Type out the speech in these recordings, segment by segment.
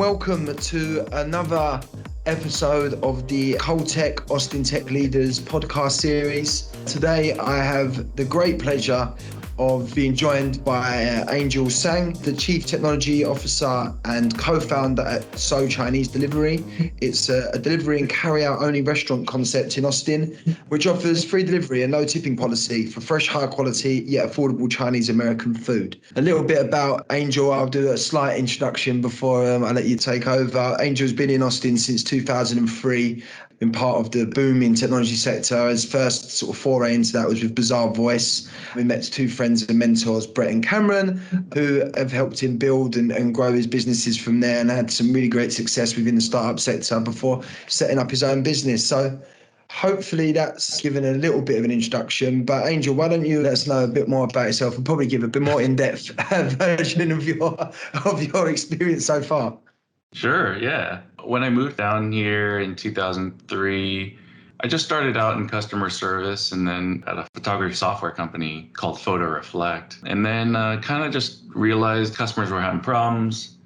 welcome to another episode of the Coltech Austin Tech Leaders podcast series. Today I have the great pleasure of being joined by Angell Tsang, the Chief Technology Officer and co-founder at Tso Chinese Delivery. It's a delivery and carry-out only restaurant concept in Austin, which offers free delivery and no tipping policy for fresh, high-quality yet affordable Chinese American food. A little bit about Angell. I'll do a slight introduction before I let you take over. Angell's been in Austin since 2003. Been part of the booming technology sector. His first sort of foray into that was with Bizarre Voice. We met two friends and mentors, Brett and Cameron, who have helped him build and grow his businesses from there, and had some really great success within the startup sector before setting up his own business. So hopefully that's given a little bit of an introduction. But Angell, why don't you let us know a bit more about yourself and probably give a bit more in-depth version of your experience so far. Sure, yeah. When I moved down here in 2003, I just started out in customer service and then at a photography software company called Photo Reflect. And then kind of just realized customers were having problems,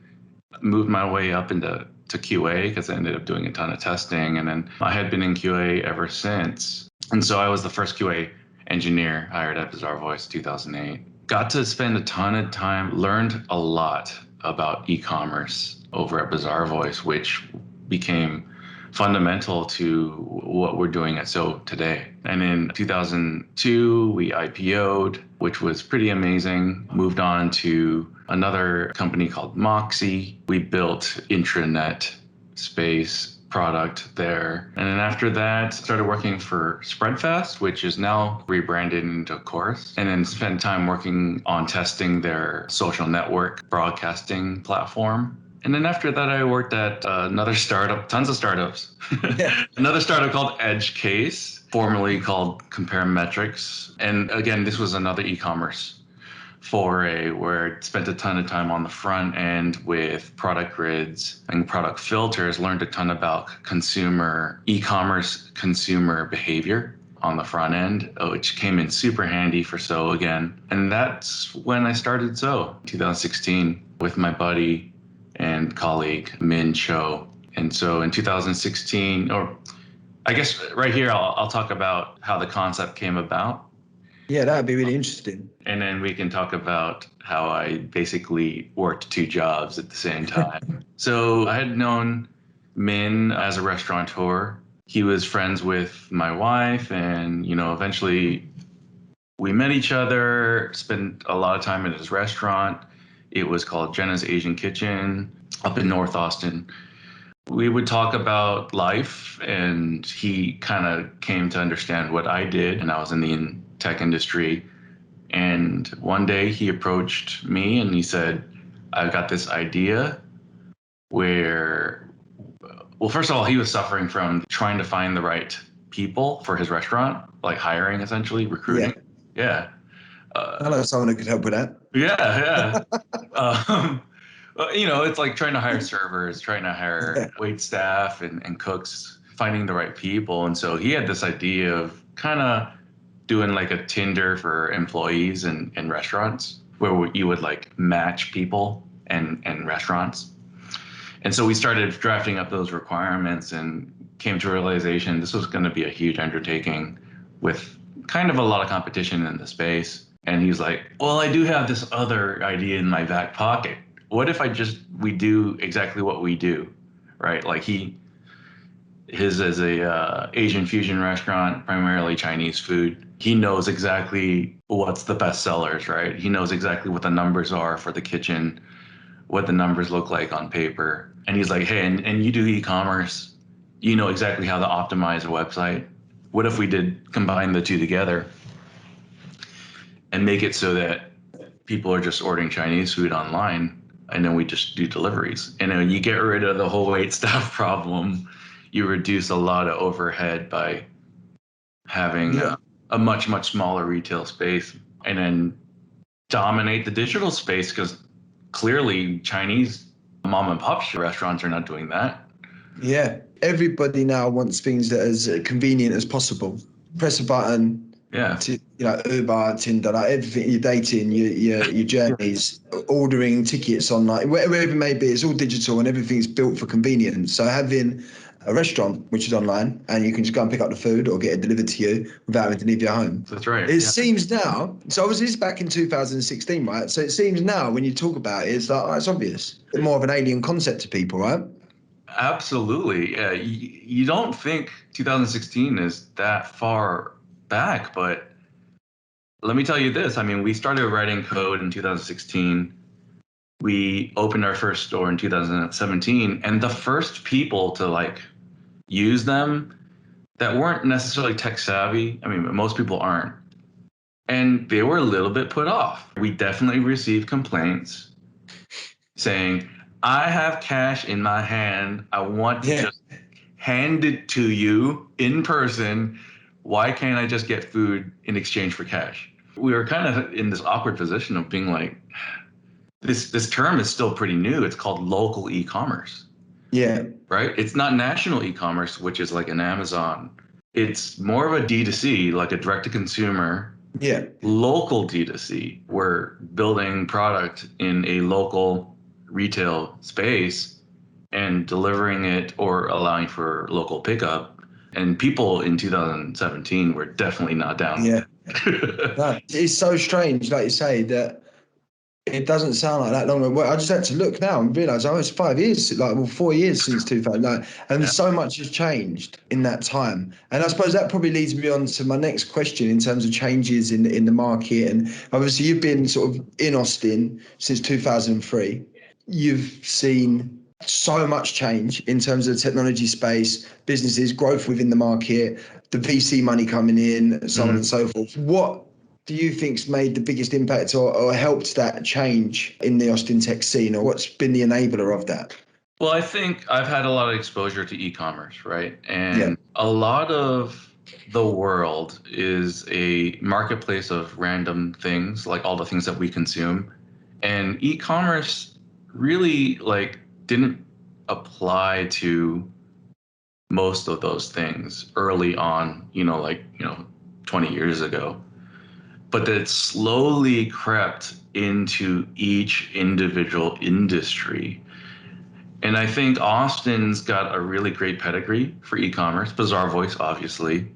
moved my way up into QA because I ended up doing a ton of testing. And then I had been in QA ever since. And so I was the first QA engineer hired at Bizarre Voice 2008. Got to spend a ton of time, learned a lot about e-commerce over at Bizarre Voice, which became fundamental to what we're doing at Tso today. And in 2002, we IPO'd, which was pretty amazing. Moved on to another company called Moxie. We built intranet space product there. And then after that, started working for Spreadfast, which is now rebranded into Chorus, and then spent time working on testing their social network broadcasting platform. And then after that, I worked at another startup, tons of startups. Yeah. Another startup called Edge Case, formerly called Compare Metrics. And again, this was another e-commerce foray where I spent a ton of time on the front end with product grids and product filters, learned a ton about e-commerce consumer behavior on the front end, which came in super handy for Tso again. And that's when I started Tso, 2016, with my buddy and colleague Min Cho. And so in 2016, or I guess right here, I'll talk about how the concept came about. Yeah, that'd be really interesting. And then we can talk about how I basically worked two jobs at the same time. So I had known Min as a restaurateur. He was friends with my wife, and eventually we met each other, spent a lot of time at his restaurant. It was called Jenna's Asian Kitchen up in North Austin. We would talk about life, and he kind of came to understand what I did, and I was in the tech industry. And one day he approached me and he said, I've got this idea where, well, first of all, he was suffering from trying to find the right people for his restaurant, like hiring, essentially, recruiting. Yeah. I know someone who could help with that. Yeah. It's like trying to hire servers, trying to hire wait staff and cooks, finding the right people. And so he had this idea of kind of doing like a Tinder for employees in restaurants where you would like match people and restaurants. And so we started drafting up those requirements and came to a realization this was going to be a huge undertaking with kind of a lot of competition in the space. And he's like, well, I do have this other idea in my back pocket. What if we do exactly what we do, right? Like his is a Asian fusion restaurant, primarily Chinese food. He knows exactly what's the best sellers, right? He knows exactly what the numbers are for the kitchen, what the numbers look like on paper. And he's like, hey, and you do e-commerce, you know exactly how to optimize a website. What if we combine the two together and make it so that people are just ordering Chinese food online, and then we just do deliveries? And then you get rid of the whole wait staff problem. You reduce a lot of overhead by having a much, much smaller retail space, and then dominate the digital space, because clearly Chinese mom and pop restaurants are not doing that. Yeah. Everybody now wants things that are as convenient as possible. Press a button, Yeah. Uber, Tinder, like everything, your dating, your journeys, ordering tickets online, wherever it may be, it's all digital and everything's built for convenience. So having a restaurant which is online and you can just go and pick up the food or get it delivered to you without having to leave your home. That's right. It seems now, so obviously it's back in 2016, right? So it seems now when you talk about it, it's like, it's obvious. More of an alien concept to people, right? Absolutely. Yeah. You don't think 2016 is that far back, but let me tell you this. I mean, we started writing code in 2016. We opened our first store in 2017, and the first people to like use them that weren't necessarily tech savvy. I mean, most people aren't. And they were a little bit put off. We definitely received complaints saying, I have cash in my hand. I want to just hand it to you in person. Why can't I just get food in exchange for cash? We were kind of in this awkward position of being like, this term is still pretty new. It's called local e-commerce. Yeah. Right? It's not national e-commerce, which is like an Amazon. It's more of a D2C, like a direct to consumer. Yeah. Local D2C. We're building product in a local retail space and delivering it or allowing for local pickup. And people in 2017 were definitely not down. Yeah. No, it's so strange, like you say, that it doesn't sound like that long ago. Well, I just had to look now and realise, oh, it's 5 years, 4 years since 2000. Like, and so much has changed in that time. And I suppose that probably leads me on to my next question in terms of changes in the market. And obviously, you've been sort of in Austin since 2003. You've seen so much change in terms of the technology space, businesses, growth within the market, the VC money coming in, so on and so forth. What do you think's made the biggest impact or helped that change in the Austin tech scene, or what's been the enabler of that? Well, I think I've had a lot of exposure to e-commerce, right? And a lot of the world is a marketplace of random things, like all the things that we consume. And e-commerce really like didn't apply to most of those things early on, 20 years ago. But that it slowly crept into each individual industry. And I think Austin's got a really great pedigree for e-commerce. Bazaar Voice, obviously,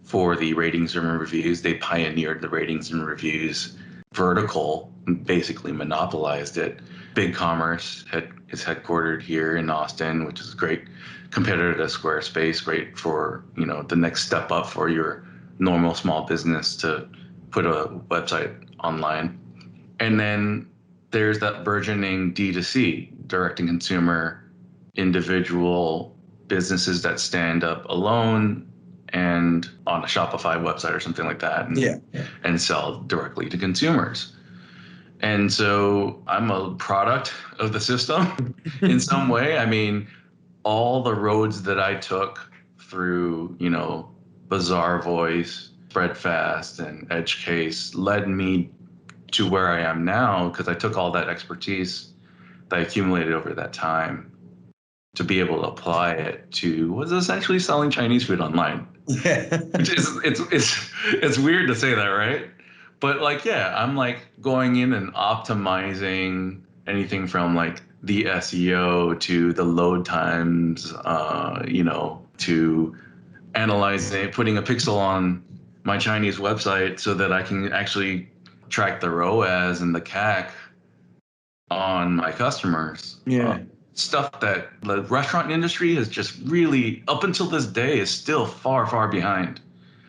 for the ratings and reviews. They pioneered the ratings and reviews vertical, and basically monopolized it. Big Commerce is headquartered here in Austin, which is a great competitor to Squarespace, great for, the next step up for your normal small business to put a website online. And then there's that burgeoning D2C, direct to consumer, individual businesses that stand up alone and on a Shopify website or something like that and sell directly to consumers. And so I'm a product of the system in some way. I mean, all the roads that I took through, Bazaar Voice, Spreadfast, and EdgeCase led me to where I am now because I took all that expertise that I accumulated over that time to be able to apply it to was essentially selling Chinese food online. Yeah. Which is it's weird to say that, right? But I'm like going in and optimizing anything from like the SEO to the load times, to analyzing, putting a pixel on my Chinese website so that I can actually track the ROAS and the CAC on my customers. Stuff that the restaurant industry has just really, up until this day, is still far, far behind.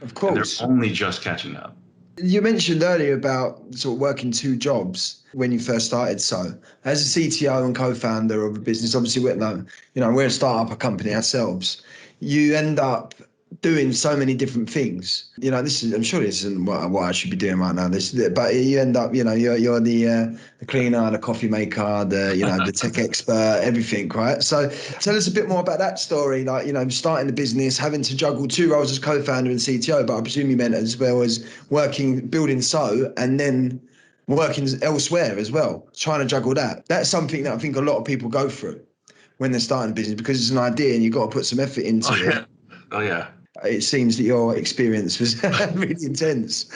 Of course. And they're only just catching up. You mentioned earlier about sort of working two jobs when you first started. So as a CTO and co-founder of a business, obviously we're a startup company ourselves. You end up doing so many different things. I'm sure this isn't what I should be doing right now. But you end up, you're the cleaner, the coffee maker, the tech expert, everything, right? So tell us a bit more about that story. Starting the business, having to juggle two roles as co-founder and CTO, but I presume you meant as well as building Tso and then working elsewhere as well, trying to juggle that. That's something that I think a lot of people go through when they're starting a business because it's an idea and you've got to put some effort into it. Oh yeah. it seems that your experience was really intense.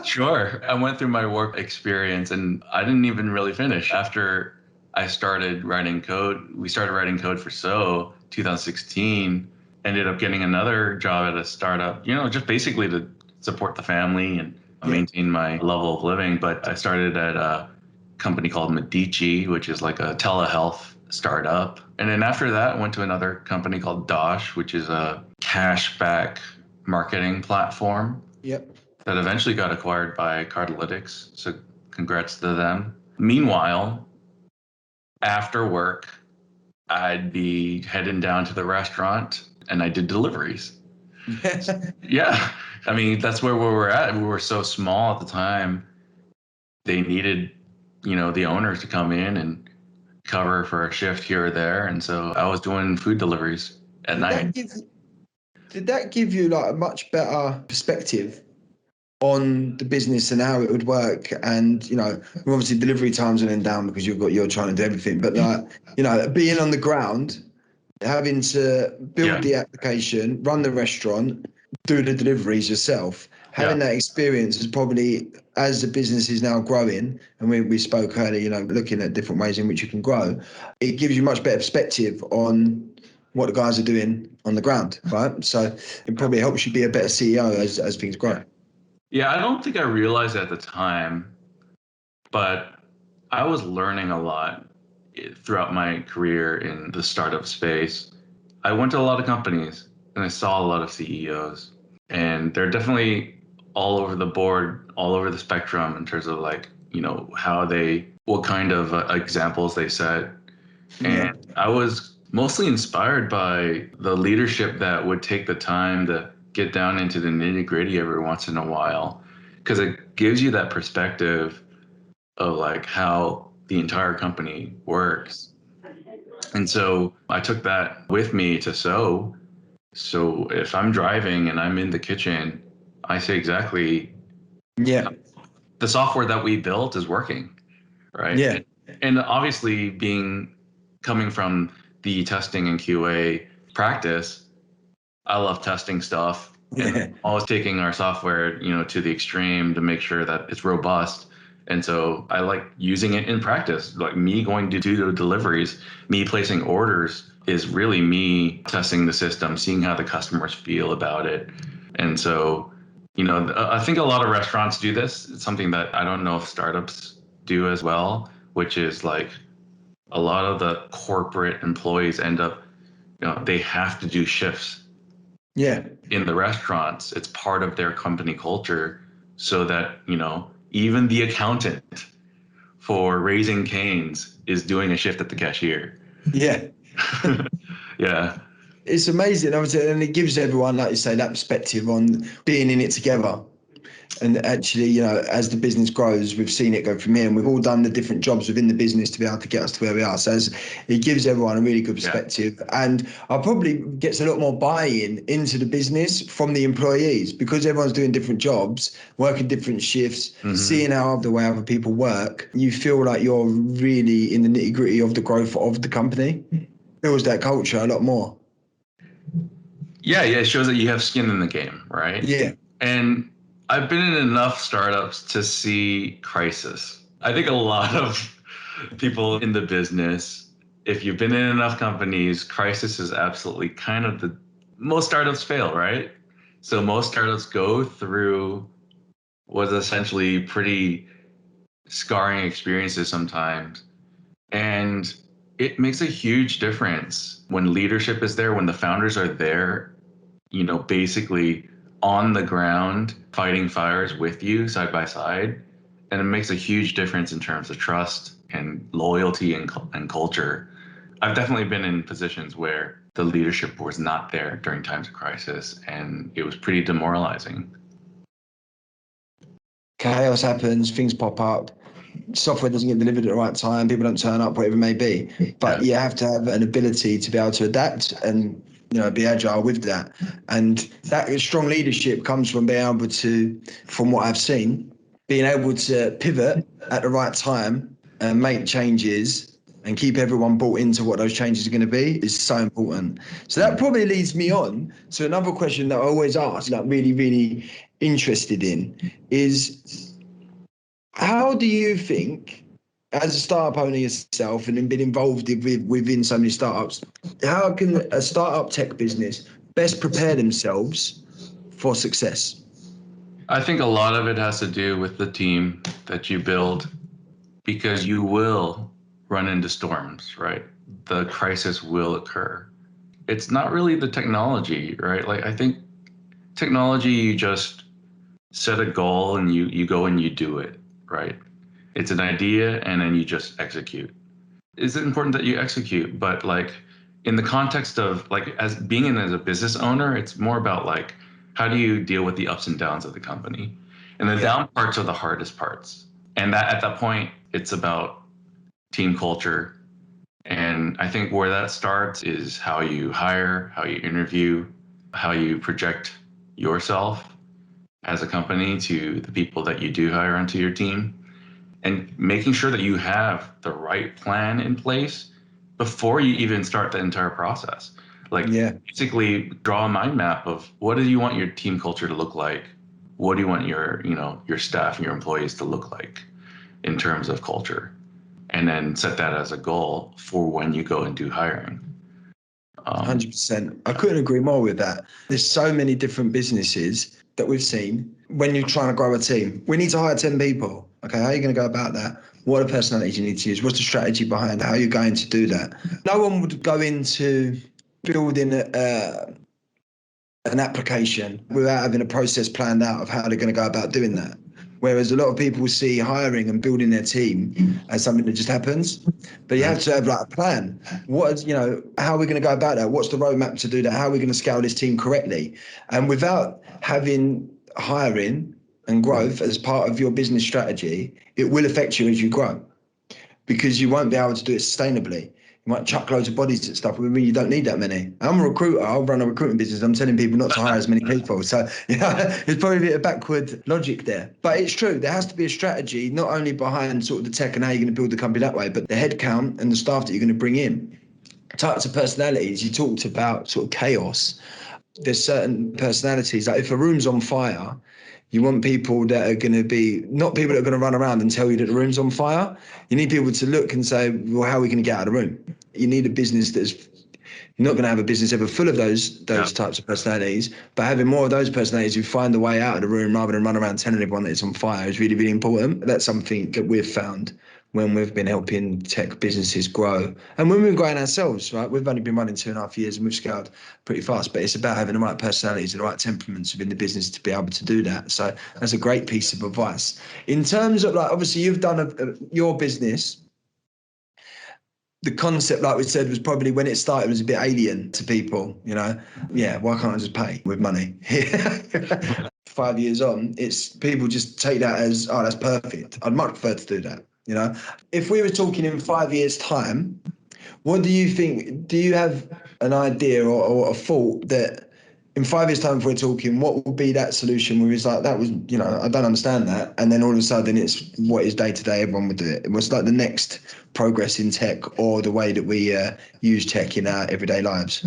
Sure. I went through my work experience and I didn't even really finish. After I started writing code, we started writing code for Tso 2016, ended up getting another job at a startup, just basically to support the family and maintain my level of living. But I started at a company called Medici, which is like a telehealth startup. And then after that, I went to another company called Dosh, which is a cashback marketing platform. Yep. That eventually got acquired by Cardlytics. So congrats to them. Meanwhile, after work, I'd be heading down to the restaurant and I did deliveries. Yeah. I mean, that's where we were at. We were so small at the time. They needed, the owners to come in and cover for a shift here or there. And so I was doing food deliveries at night. Did that give you like a much better perspective on the business and how it would work? And obviously delivery times are then down because you're trying to do everything, but being on the ground, having to build the application, run the restaurant, do the deliveries yourself, having that experience is probably, as the business is now growing, and we spoke earlier, looking at different ways in which you can grow, it gives you much better perspective on what the guys are doing on the ground, right? So it probably helps you be a better CEO as things grow. Yeah, I don't think I realized at the time, but I was learning a lot throughout my career in the startup space. I went to a lot of companies and I saw a lot of CEOs, and they're definitely all over the board, all over the spectrum in terms of what kind of examples they set. And I was mostly inspired by the leadership that would take the time to get down into the nitty gritty every once in a while, because it gives you that perspective of like how the entire company works. And so I took that with me to Tso. So if I'm driving and I'm in the kitchen, I say exactly, the software that we built is working, right? Yeah. And obviously coming from the testing and QA practice, I love testing stuff and always taking our software, to the extreme to make sure that it's robust. And so I like using it in practice, like me going to do the deliveries, me placing orders is really me testing the system, seeing how the customers feel about it. And so, I think a lot of restaurants do this. It's something that I don't know if startups do as well, which is like a lot of the corporate employees end up, they have to do shifts. Yeah. In the restaurants, it's part of their company culture, so that, even the accountant for Raising Cane's is doing a shift at the cashier. Yeah. Yeah. It's amazing, obviously, and it gives everyone, like you say, that perspective on being in it together. And actually, as the business grows, we've seen it go from here, and we've all done the different jobs within the business to be able to get us to where we are. So it gives everyone a really good perspective, and probably gets a lot more buy-in into the business from the employees, because everyone's doing different jobs, working different shifts, seeing how the way other people work. You feel like you're really in the nitty-gritty of the growth of the company. It builds that culture a lot more. Yeah, it shows that you have skin in the game, right? Yeah. And I've been in enough startups to see crisis. I think a lot of people in the business, if you've been in enough companies, crisis is absolutely kind of most startups fail, right? So most startups go through what's essentially pretty scarring experiences sometimes. And it makes a huge difference when leadership is there, when the founders are there, basically on the ground fighting fires with you side by side. And it makes a huge difference in terms of trust and loyalty and culture. I've definitely been in positions where the leadership was not there during times of crisis, and it was pretty demoralizing. Chaos happens, things pop up, software doesn't get delivered at the right time, people don't turn up, whatever it may be. But you have to have an ability to be able to adapt and be agile with that. And that strong leadership comes from being able to, from what I've seen, being able to pivot at the right time and make changes and keep everyone bought into what those changes are going to be is so important. So that probably leads me on to another question that I always ask, like really, really interested in, is how do you think, as a startup owner yourself and been involved within so many startups, how can a startup tech business best prepare themselves for success? I think a lot of it has to do with the team that you build, because you will run into storms, right? The crisis will occur. It's not really the technology, right? Like, I think technology, you just set a goal and you go and you do it, right? It's an idea and then you just execute. It's important that you execute, but like in the context of like as being in as a business owner, it's more about like how do you deal with the ups and downs of the company? And the down parts are the hardest parts. And that at that point, it's about team culture. And I think where that starts is how you hire, how you interview, how you project yourself as a company to the people that you do hire onto your team, and making sure that you have the right plan in place before you even start the entire process. Like basically draw a mind map of what do you want your team culture to look like? What do you want your, your staff and your employees to look like in terms of culture? And then set that as a goal for when you go and do hiring. 100%. I couldn't agree more with that. There's so many different businesses that we've seen when you're trying to grow a team. We need to hire 10 people. Okay, how are you going to go about that? What are the personalities you need to use? What's the strategy behind how you're going to do that? No one would go into building an application without having a process planned out of how they're going to go about doing that. Whereas a lot of people see hiring and building their team as something that just happens, but you have to have like a plan. What is, how are we going to go about that? What's the roadmap to do that? How are we going to scale this team correctly? And without having hiring and growth as part of your business strategy, it will affect you as you grow, because you won't be able to do it sustainably. You might chuck loads of bodies at stuff. You don't need that many. I'm a recruiter. I'll run a recruitment business. I'm telling people not to hire as many people. So there's probably a bit of backward logic there. But it's true. There has to be a strategy, not only behind sort of the tech and how you're going to build the company that way, but the headcount and the staff that you're going to bring in. Types of personalities. You talked about sort of chaos. There's certain personalities. Like if a room's on fire, you want people that are going to be, not people that are going to run around and tell you that the room's on fire. You need people to look and say, well, how are we going to get out of the room? You need a business that's, you're not going to have a business ever full of those types of personalities, but having more of those personalities who find a way out of the room rather than run around telling everyone that it's on fire is really, really important. That's something that we've found when we've been helping tech businesses grow. And when we've been growing ourselves, right? We've only been running 2.5 years and we've scaled pretty fast, but it's about having the right personalities and the right temperaments within the business to be able to do that. So that's a great piece of advice. In terms of like, obviously you've done your business, the concept, like we said, was probably when it started was a bit alien to people, why can't I just pay with money? 5 years on, it's people just take that as, oh, that's perfect. I'd much prefer to do that. If we were talking in 5 years' time, what do you think? Do you have an idea or a thought that in 5 years' time, if we're talking, what would be that solution where it's like, that was, I don't understand that. And then all of a sudden it's what is day to day, everyone would do it. It was like the next progress in tech or the way that we use tech in our everyday lives.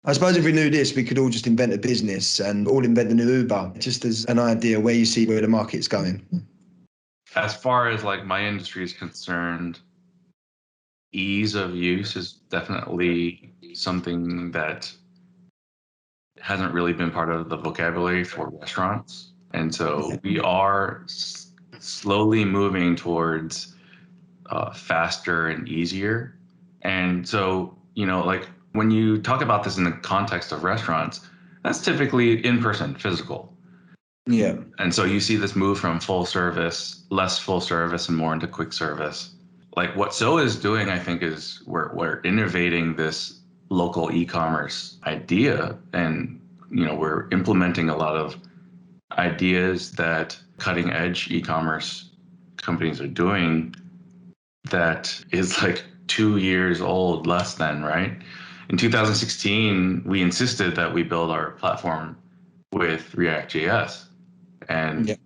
I suppose if we knew this, we could all just invent a business and all invent the new Uber, just as an idea where you see where the market's going. As far as like my industry is concerned, ease of use is definitely something that hasn't really been part of the vocabulary for restaurants. And so we are slowly moving towards faster and easier. And so, like when you talk about this in the context of restaurants, that's typically in person, physical. Yeah. And so you see this move from full service, less full service, and more into quick service. Like what Tso is doing, I think, is we're innovating this local e-commerce idea, and we're implementing a lot of ideas that cutting edge e-commerce companies are doing that is like 2 years old, less than, right? In 2016, we insisted that we build our platform with React.js. And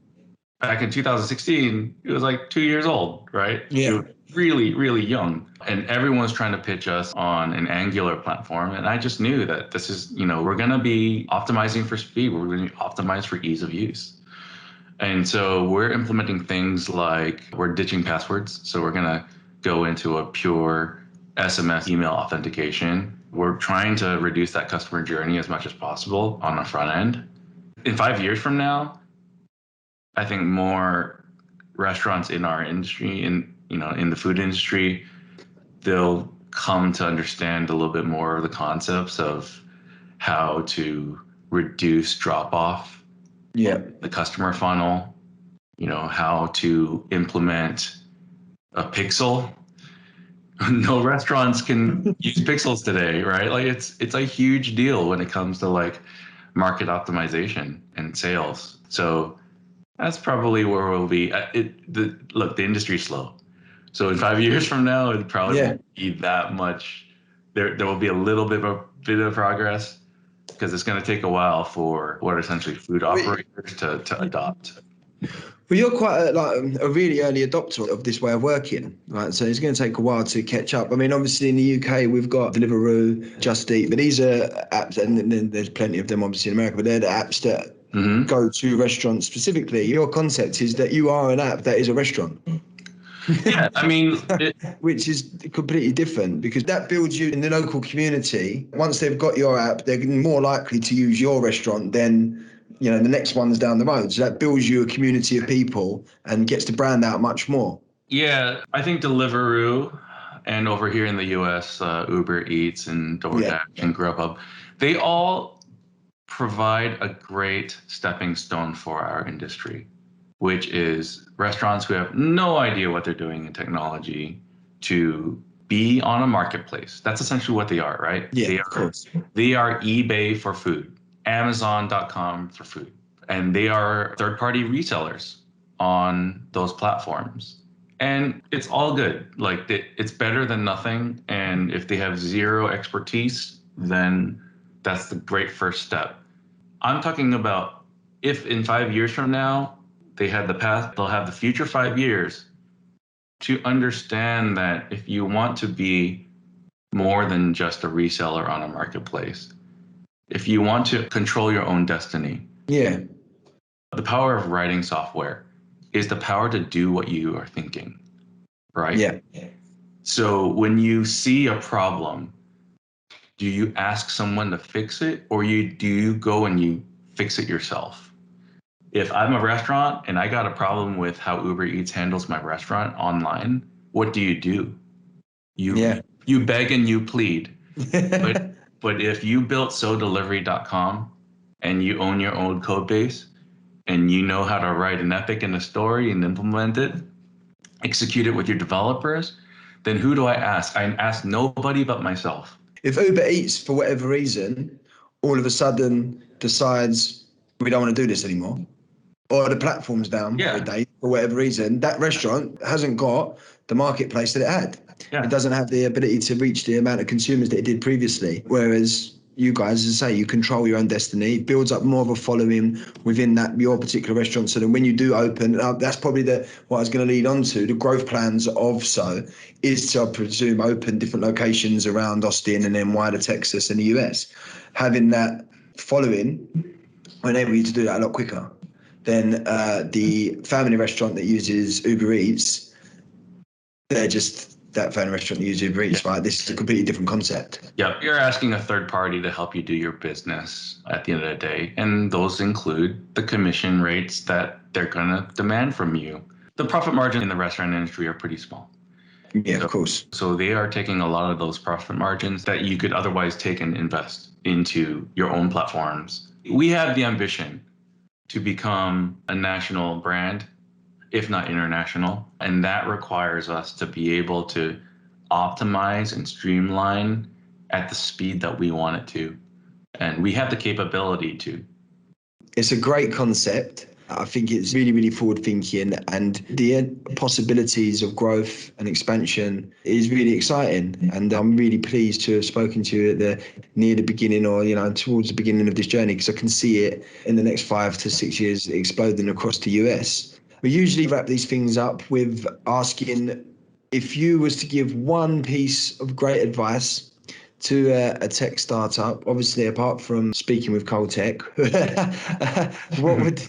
back in 2016, it was like 2 years old, right? It Yeah. was really, really young. And everyone's trying to pitch us on an Angular platform. And I just knew that this is, we're going to be optimizing for speed. We're going to optimize for ease of use. And so we're implementing things like we're ditching passwords. So we're going to go into a pure SMS email authentication. We're trying to reduce that customer journey as much as possible on the front end. In 5 years from now, I think more restaurants in our industry, in the food industry, they'll come to understand a little bit more of the concepts of how to reduce drop off, the customer funnel, how to implement a pixel. No restaurants can use pixels today, right? Like it's a huge deal when it comes to like market optimization and sales. So that's probably where we'll be. Look, the industry's slow. So in 5 years from now, it probably won't be that much. There will be a little bit of progress because it's going to take a while for what are essentially food operators to adopt. Well, you're quite a really early adopter of this way of working, right? So it's going to take a while to catch up. I mean, obviously in the UK, we've got Deliveroo, Just Eat, but these are apps, and then there's plenty of them obviously in America, but they're the apps that go to restaurants specifically. Your concept is that you are an app that is a restaurant. Yeah, I mean, which is completely different because that builds you in the local community. Once they've got your app, they're more likely to use your restaurant than the next one's down the road. So that builds you a community of people and gets the brand out much more. Yeah, I think Deliveroo and over here in the US, Uber Eats and DoorDash and Grubhub, they all provide a great stepping stone for our industry, which is restaurants who have no idea what they're doing in technology to be on a marketplace. That's essentially what they are, right? Yeah, of course. They are eBay for food, Amazon.com for food, and they are third-party resellers on those platforms. And it's all good. Like it's better than nothing. And if they have zero expertise, then that's the great first step. I'm talking about if in 5 years from now, they had the past, they'll have the future 5 years to understand that if you want to be more than just a reseller on a marketplace, if you want to control your own destiny, the power of writing software is the power to do what you are thinking, right? Yeah. So when you see a problem, do you ask someone to fix it or do you go and you fix it yourself? If I'm a restaurant and I got a problem with how Uber Eats handles my restaurant online, what do? You beg and you plead. But if you built SoDelivery.com and you own your own code base and you know how to write an epic and a story and implement it, execute it with your developers, then who do I ask? I ask nobody but myself. If Uber Eats, for whatever reason, all of a sudden decides we don't want to do this anymore, or the platform's down for a day, for whatever reason, that restaurant hasn't got the marketplace that it had. It doesn't have the ability to reach the amount of consumers that it did previously. Whereas you guys, as I say, you control your own destiny. It builds up more of a following within your particular restaurant. So then when you do open, that's probably what I was going to lead on to. The growth plans of Tso is to, I presume, open different locations around Austin and then wider Texas and the US. Having that following will enable you to do that a lot quicker than the family restaurant that uses Uber Eats. They're just that family restaurant that uses Uber Eats, right? This is a completely different concept. Yep. You're asking a third party to help you do your business at the end of the day. And those include the commission rates that they're going to demand from you. The profit margin in the restaurant industry are pretty small. Yeah, of course. So they are taking a lot of those profit margins that you could otherwise take and invest into your own platforms. We have the ambition to become a national brand, if not international. And that requires us to be able to optimize and streamline at the speed that we want it to. And we have the capability to. It's a great concept. I think it's really, really forward thinking, and the possibilities of growth and expansion is really exciting. And I'm really pleased to have spoken to you near the beginning, or towards the beginning of this journey, because I can see it in the next 5 to 6 years exploding across the US. We usually wrap these things up with asking if you was to give one piece of great advice to a tech startup, obviously apart from speaking with Coltech, what would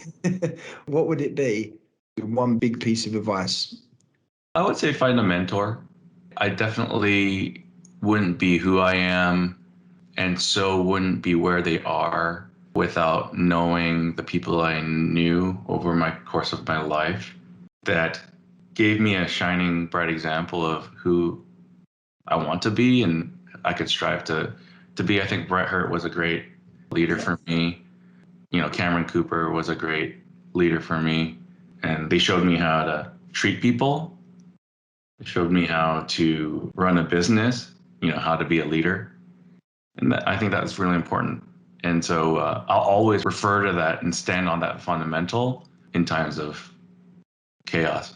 what would it be? One big piece of advice. I would say find a mentor. I definitely wouldn't be who I am and so wouldn't be where they are without knowing the people I knew over my course of my life that gave me a shining, bright example of who I want to be and I could strive to be. I think Brett Hurt was a great leader for me. Cameron Cooper was a great leader for me. And they showed me how to treat people. They showed me how to run a business, how to be a leader. And I think that's really important. And so I'll always refer to that and stand on that fundamental in times of chaos.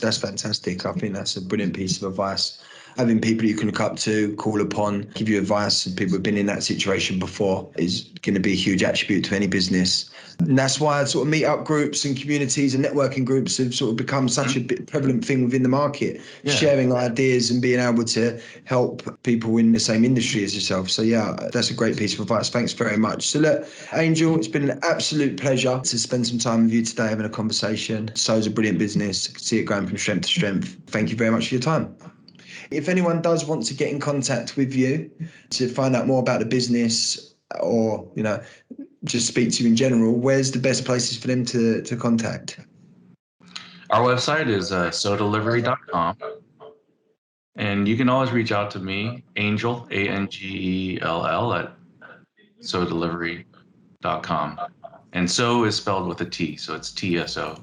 That's fantastic. I think that's a brilliant piece of advice. Having people you can look up to, call upon, give you advice, and people who've been in that situation before is going to be a huge attribute to any business. And that's why sort of meetup groups and communities and networking groups have sort of become such a prevalent thing within the market, sharing ideas and being able to help people in the same industry as yourself. So yeah, that's a great piece of advice. Thanks very much. So look, Angell, it's been an absolute pleasure to spend some time with you today having a conversation. Tso's a brilliant business. I can see it going from strength to strength. Thank you very much for your time. If anyone does want to get in contact with you to find out more about the business or, just speak to you in general, where's the best places for them to contact? Our website is tsodelivery.com. And you can always reach out to me, Angell, Angell, at tsodelivery.com. And Tso is spelled with a T, so it's TSO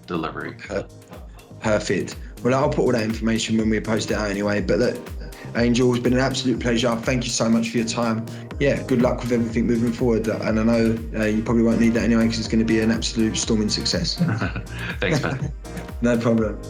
Delivery. Perfect. Well, I'll put all that information when we post it out anyway. But look, Angell, it's been an absolute pleasure. Thank you so much for your time. Yeah, good luck with everything moving forward. And I know you probably won't need that anyway because it's going to be an absolute storming success. Thanks, man. No problem.